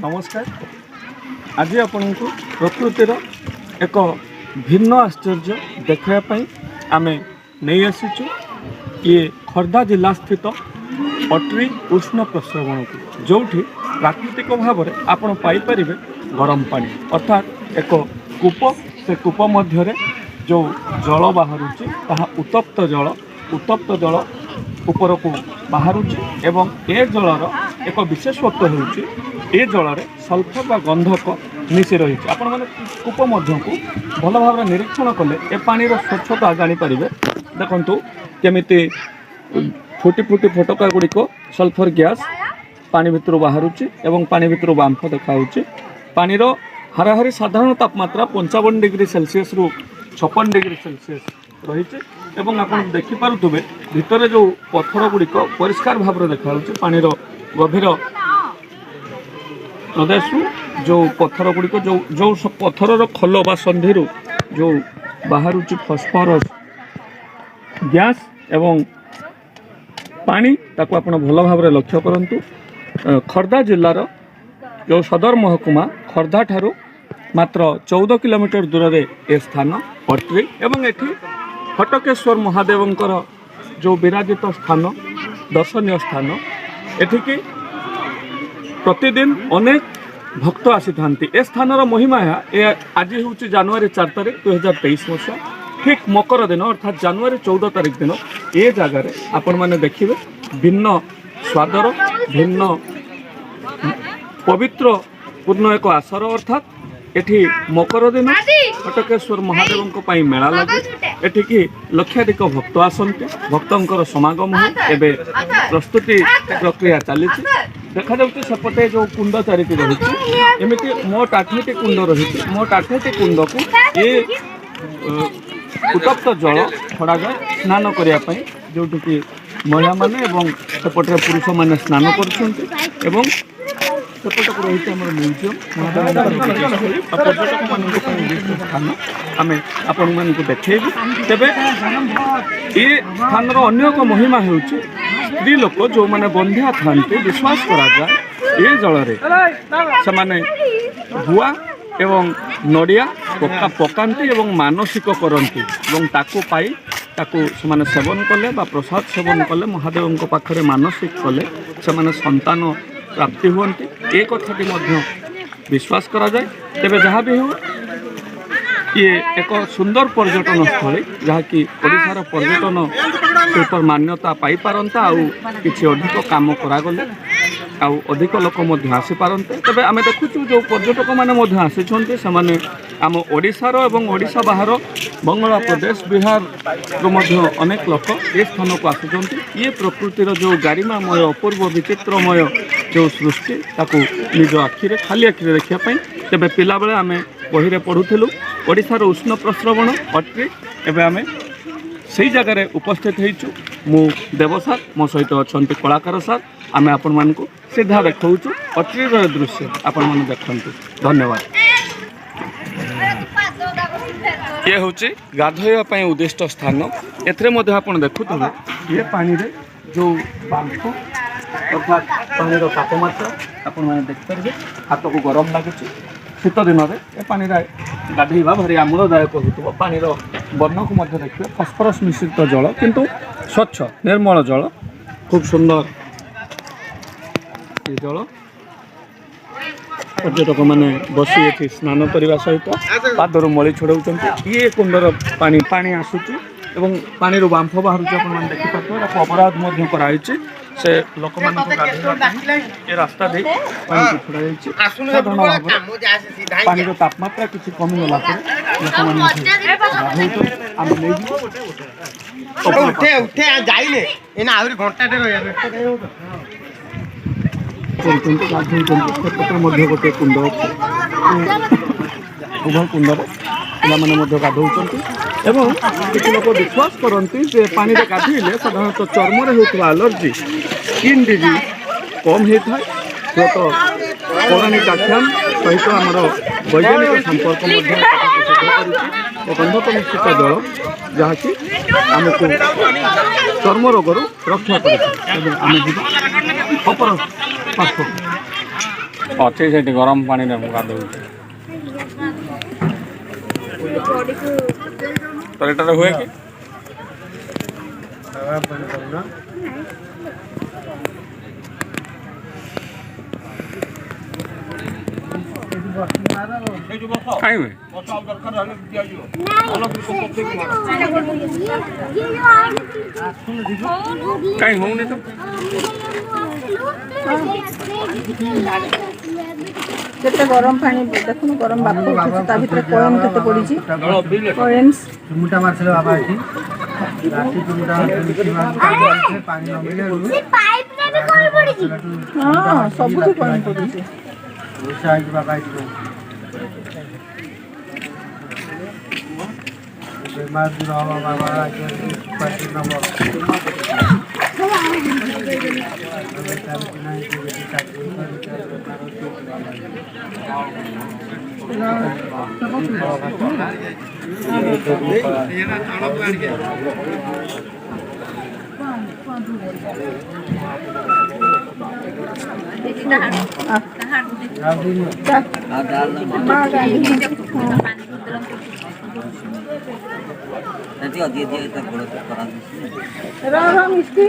नमस्कार। आज आपण को प्रकृतिर एक भिन्न आश्चर्य देखापी आम नहीं आसीचु। ये खर्धा जिला स्थित अट्री उष्ण प्रस्रवण को जो प्राकृतिक भाव में आपण पाइपर गरम पानी अर्थात एक कूप से कूप मध्य जो जल बाहर उत्तप्त जल ऊपर को बाहर एवं ए जलर एक विशेषत्व होउछि ए जल में सल्फर बा गंधक मिशी रही आपण मैंने कूप मध्य को भल भाव निरीक्षण कले ए पानी स्वच्छता जापर देखु केमिति फुटी फुटी फटका गुड़िक सल्फर गैस पानी भितर बाहर एवं पानी भितर बांफ देखा पानीर हाराहारी साधारण तापमात्रा 55 डिग्री सेल्सियस रु 56 डिग्री सेल्सियस रही एवं आप देखिपे भितर जो पत्थर गुड़िक परिष्कार भाव में देखा पानीर गभीर प्रदेश जो पत्थर गुड़िक जो पत्थर खोल बा संधि जो बाहर फस्फरस गैस एवं पानी ताको आपण भल भाव में लक्ष्य करंतु। खर्धा जिलार जो सदर महकुमा खर्धा ठारू मात्र 14 किलोमीटर दूर रे ए स्थान अट्री एवं एठी हटकेश्वर महादेवंकर जो विराजित स्थान दर्शनीय स्थान एठिकी प्रतिदिन अनेक भक्त आसी थांती। ए स्थानर महिमा है आज हूँ जनवरी 4 तारिख 2023 मसीहा ठीक मकर दिन अर्थात जनवरी 14 तारिख दिन ए जगार आपण मैंने देखिए भिन्न स्वादर भिन्न पवित्र पूर्ण एक आसर अर्थात एठी मकर दिन हटकेश्वर महादेव मेला लगे एठिकी लक्षाधिक भक्त आसती भक्तंकर समागम एवं प्रस्तुति प्रक्रिया चली देखा जाऊँ सेपटे जो कुंड चारिटी रही एमती मोट 8टी कुंड रही मोट 8टी कुंड को ये उत्तप्त जल छड़ा जाए स्नान करने जोटि महिला माने एवं सेपटे पुरुष माने स्नान कर सेपटक रही आम म्यूजियम पर्यटक मान स्थान आम आपण मानक देखेबू तेबे ये स्थान अन्य एक महिमा हो स्त्री लोक जो मैंने बंधिया था विश्वास करा जाए ये जल से गुआ एवं नड़िया पकाती एवं मानसिक करती एवं ताकू पाई ताकू से सेवन कले बा प्रसाद सेवन कले महादेव पाखरे मानसिक कले से संतान प्राप्ति हुंती एक कथाटी विश्वास करा जाए। तेबे जहाँ भी हो ये एक सुंदर पर्यटन स्थली जहाँकि ओडिशार पर्यटन शिल्प मान्यता पाई पारंता आउ किछि अधिक काम करागले आउ अधिक लोक आसी पारंते। तेबे आमे देखुछु जो पर्यटक माने आसीछन्ते से आम ओडिशार एवं ओडिशा बाहर बंगाल प्रदेश बिहार रो अनेक लोक ये स्थान को आसुचन्ते। ये प्रकृतिर जो गारिमामय अपूर्व विचित्रमय जो सृष्टि ताकू निज आखिरे खाली आखिरे देखापी तेबे पिला बेले आमे बहिरे पढ़ुथिलु ओडिशार उष्ण प्रस्रवण अट्री एवं आमे सही जगार उपस्थित होइछु। मु देवसार मो सहित अच्छा कलाकार सार आमे आपण मानकु सीधा देखाऊँ अट्रीर दृश्य आपण माने देखंतु। धन्यवाद। ये हूँ गाधोवा उद्दिष्ट स्थान एथरे मध्य आपण देखुथिबे ये पानी रे जो बांफ अर्थात पानी तापमात्रा आपण माने देखिपारे हाथ को गरम लगुच शीत दिन में ए पानी गाधोवा भारी आमूलदायक हो पानीर वर्ण को देखिए फस्फरस मिश्रित जल किंतु स्वच्छ निर्मल जल खूब सुंदर ये जल पर्यटक मैंने बसी ये स्नान करने सहित पादर मली छड़ाऊँ ये कुंडर पानी पानी आसूची एवं पानी बांफ बाहर देखिए अपराध कराई से लोक ये रास्ता दे पानी को छड़ा पानी तापमात्रा किसी कमीगला गाधोते गोटे कुंड उभय कुंडर पे गाधों एवं किसी लोग विश्वास करती जे पानी में गाधोले साधारणतः चर्म होता एलर्जी स्किन डिजीज कम होता है तो पौराणिक आख्यान सहित आमर वैज्ञानिक संपर्क गंधक मिश्रित जल जहाँकि आमको चर्म रोगर रक्षा करें। ଅଛି ସେଠି ଗରମ ପାଣିରେ ମୁଁ ଗାଧୋଉଛି। ତ ଏଟାରେ ହୁଏ କି? ଖାଇବେ କାଇଁ ହଉନି ତ? କେତେ ଗରମ ପାଣି ଦେଖୁନ, ଗରମ ବାପ ଉଠୁଛି, ତା ଭିତରେ କଏନ୍ କେତେ ପଡିଛି, କଏନ୍ସ ଚୁମୁଟା ମାରିଥିଲେ ବାବା ଏଠି ରାତି ଚୁମୁଟା ପାଣି ନମିଲେ ହଁ ସବୁଠି କଏନ୍ ପଡୁଛି। ଓଷା ହେଇଛି ବାବା ଏଠି ବେମାର ଦୂର ହବ ବାବା ପାଟି ନବ ମିଷ୍ଟି